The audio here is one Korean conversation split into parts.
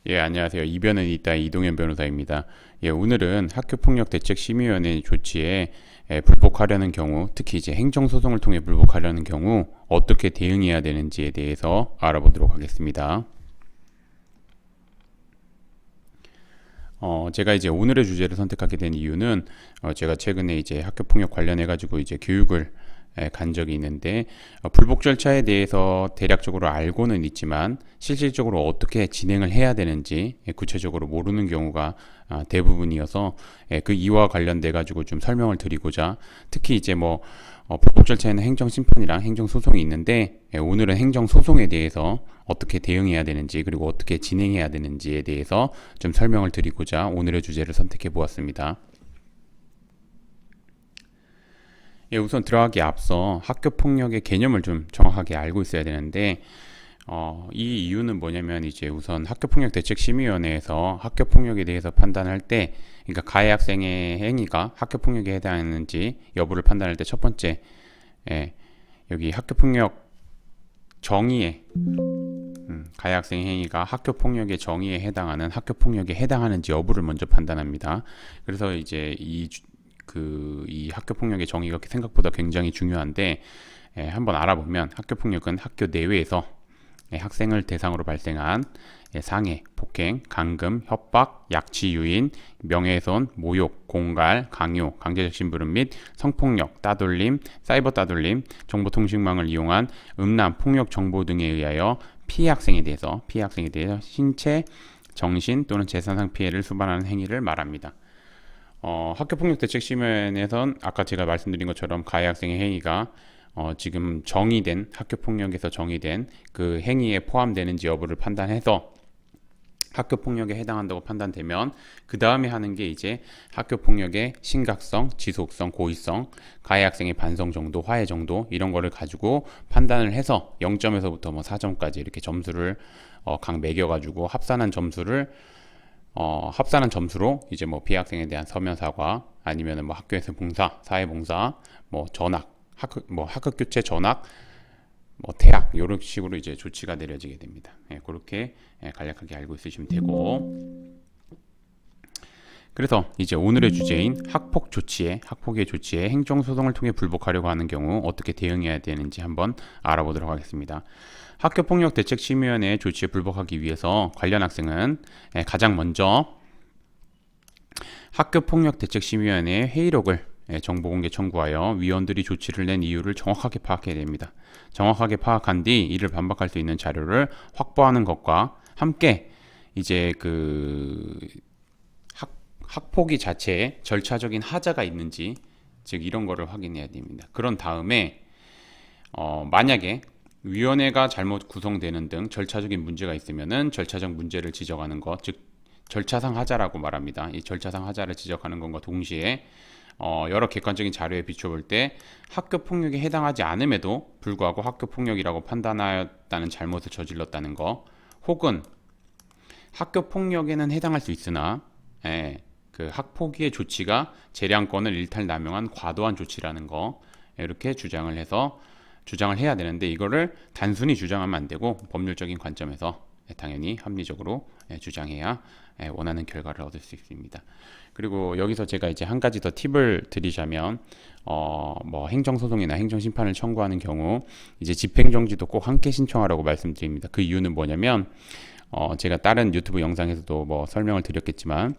예, 안녕하세요. 이변은 있다 이동현 변호사입니다. 예, 오늘은 학교폭력대책심의위원회 조치에 불복하려는 경우, 특히 이제 행정소송을 통해 불복하려는 경우 어떻게 대응해야 되는지에 대해서 알아보도록 하겠습니다. 제가 이제 오늘의 주제를 선택하게 된 이유는 제가 최근에 이제 학교폭력 관련해 가지고 이제 교육을 간 적이 있는데 불복 절차에 대해서 대략적으로 알고는 있지만 실질적으로 어떻게 진행을 해야 되는지 구체적으로 모르는 경우가 대부분이어서 그 이와 관련돼 가지고 좀 설명을 드리고자 특히 이제 뭐 불복 절차에는 행정심판이랑 행정소송이 있는데 오늘은 행정소송에 대해서 어떻게 대응해야 되는지 그리고 어떻게 진행해야 되는지에 대해서 좀 설명을 드리고자 오늘의 주제를 선택해 보았습니다. 예, 우선 들어가기 앞서 학교 폭력의 개념을 좀 정확하게 알고 있어야 되는데, 이 이유는 뭐냐면 이제 우선 학교폭력대책심의위원회에서 학교 폭력에 대해서 판단할 때, 그러니까 가해 학생의 행위가 학교 폭력에 해당하는지 여부를 판단할 때 첫 번째, 여기 학교 폭력 정의에 가해 학생의 행위가 학교 폭력의 정의에 해당하는 학교 폭력에 해당하는지 여부를 먼저 판단합니다. 그래서 이제 이 학교 폭력의 정의가 생각보다 굉장히 중요한데 한번 알아보면 학교 폭력은 학교 내외에서 학생을 대상으로 발생한 상해, 폭행, 감금, 협박, 약취 유인, 명예훼손, 모욕, 공갈, 강요, 강제적 심부름 및 성폭력, 따돌림, 사이버 따돌림, 정보통신망을 이용한 음란, 폭력 정보 등에 의하여 피해 학생에 대해서 신체, 정신 또는 재산상 피해를 수반하는 행위를 말합니다. 학교폭력대책심의위원회에선 아까 제가 말씀드린 것처럼 가해 학생의 행위가 지금 학교폭력에서 정의된 그 행위에 포함되는지 여부를 판단해서 학교폭력에 해당한다고 판단되면 그 다음에 하는 게 이제 학교폭력의 심각성, 지속성, 고의성, 가해 학생의 반성 정도, 화해 정도 이런 거를 가지고 판단을 해서 0점에서부터 뭐 4점까지 이렇게 점수를 각 매겨가지고 합산한 점수로 이제 뭐 피해 학생에 대한 서면 사과 아니면은 뭐 학교에서 사회봉사, 뭐 전학, 학급 교체 전학, 뭐 퇴학 이런 식으로 이제 조치가 내려지게 됩니다. 그렇게 간략하게 알고 있으시면 되고 그래서 이제 오늘의 주제인 학폭의 조치에 행정소송을 통해 불복하려고 하는 경우 어떻게 대응해야 되는지 한번 알아보도록 하겠습니다. 학교폭력대책심의위원회 조치에 불복하기 위해서 관련 학생은 가장 먼저 학교폭력대책심의위원회 회의록을 정보공개 청구하여 위원들이 조치를 낸 이유를 정확하게 파악해야 됩니다. 정확하게 파악한 뒤 이를 반박할 수 있는 자료를 확보하는 것과 함께 이제 학폭위 자체에 절차적인 하자가 있는지 즉 이런 거를 확인해야 됩니다. 그런 다음에 만약에 위원회가 잘못 구성되는 등 절차적인 문제가 있으면은 절차적 문제를 지적하는 것, 즉 절차상 하자라고 말합니다. 이 절차상 하자를 지적하는 것과 동시에 여러 객관적인 자료에 비춰볼 때 학교 폭력에 해당하지 않음에도 불구하고 학교 폭력이라고 판단하였다는 잘못을 저질렀다는 거, 혹은 학교 폭력에는 해당할 수 있으나 그 학폭위의 조치가 재량권을 일탈남용한 과도한 조치라는 거 이렇게 주장을 해야 되는데 이거를 단순히 주장하면 안 되고 법률적인 관점에서 당연히 합리적으로 주장해야 원하는 결과를 얻을 수 있습니다. 그리고 여기서 제가 이제 한 가지 더 팁을 드리자면 뭐 행정소송이나 행정심판을 청구하는 경우 이제 집행정지도 꼭 함께 신청하라고 말씀드립니다. 그 이유는 뭐냐면 제가 다른 유튜브 영상에서도 뭐 설명을 드렸겠지만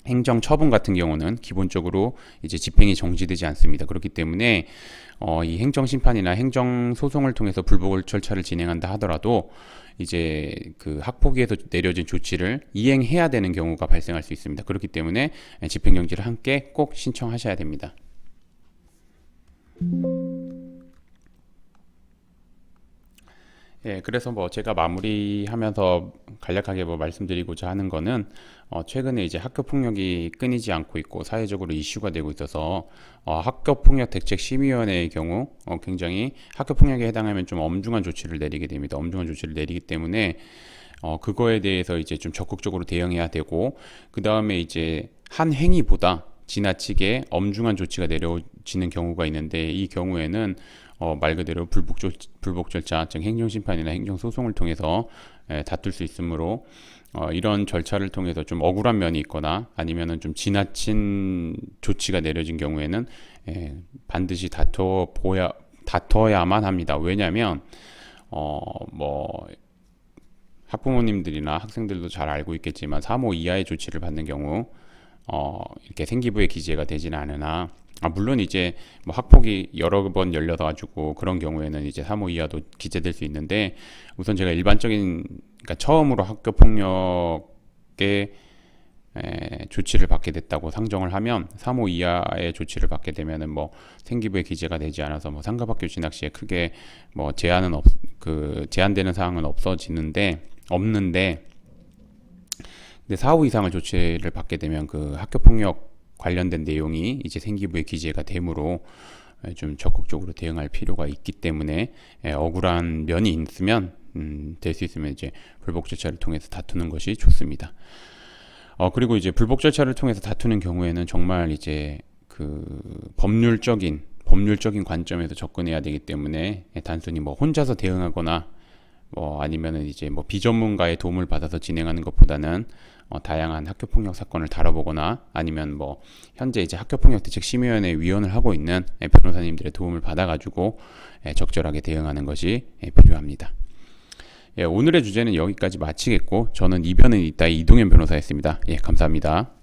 행정처분 같은 경우는 기본적으로 이제 집행이 정지되지 않습니다. 그렇기 때문에 이 행정심판이나 행정소송을 통해서 불복 절차를 진행한다 하더라도 이제 그 학폭위에서 내려진 조치를 이행해야 되는 경우가 발생할 수 있습니다. 그렇기 때문에 집행정지를 함께 꼭 신청하셔야 됩니다. 그래서 뭐 제가 마무리하면서 간략하게 뭐 말씀드리고자 하는 거는 최근에 이제 학교 폭력이 끊이지 않고 있고 사회적으로 이슈가 되고 있어서 학교 폭력 대책 심의위원회의 경우 굉장히 학교 폭력에 해당하면 좀 엄중한 조치를 내리게 됩니다. 엄중한 조치를 내리기 때문에 그거에 대해서 이제 좀 적극적으로 대응해야 되고 그 다음에 이제 한 행위보다 지나치게 엄중한 조치가 내려지는 경우가 있는데 이 경우에는 말 그대로 불복 절차, 즉 행정심판이나 행정소송을 통해서 다툴 수 있으므로 이런 절차를 통해서 좀 억울한 면이 있거나 아니면은 좀 지나친 조치가 내려진 경우에는 반드시 다퉈야만 합니다. 왜냐하면 뭐 학부모님들이나 학생들도 잘 알고 있겠지만 3호 이하의 조치를 받는 경우 이렇게 생기부에 기재가 되지는 않으나 물론 이제 뭐 학폭이 여러 번 열려서 가지고 그런 경우에는 이제 3호 이하도 기재될 수 있는데 우선 제가 일반적인 그러니까 처음으로 학교 폭력의 조치를 받게 됐다고 상정을 하면 3호 이하의 조치를 받게 되면은 뭐 생기부에 기재가 되지 않아서 뭐 상급학교 진학 시에 크게 뭐 제한되는 사항은 없는데 근데 4호 이상의 조치를 받게 되면 그 학교 폭력 관련된 내용이 이제 생기부에 기재가 되므로 좀 적극적으로 대응할 필요가 있기 때문에 억울한 면이 있으면 될 수 있으면 이제 불복 절차를 통해서 다투는 것이 좋습니다. 그리고 이제 불복 절차를 통해서 다투는 경우에는 정말 이제 그 법률적인 관점에서 접근해야 되기 때문에 단순히 뭐 혼자서 대응하거나 뭐 아니면은 이제 뭐 비전문가의 도움을 받아서 진행하는 것보다는 다양한 학교폭력 사건을 다뤄보거나 아니면 뭐 현재 이제 학교폭력대책심의위원회 위원을 하고 있는 변호사님들의 도움을 받아가지고 적절하게 대응하는 것이 필요합니다. 오늘의 주제는 여기까지 마치겠고 저는 이변은 있다의 이동현 변호사였습니다. 감사합니다.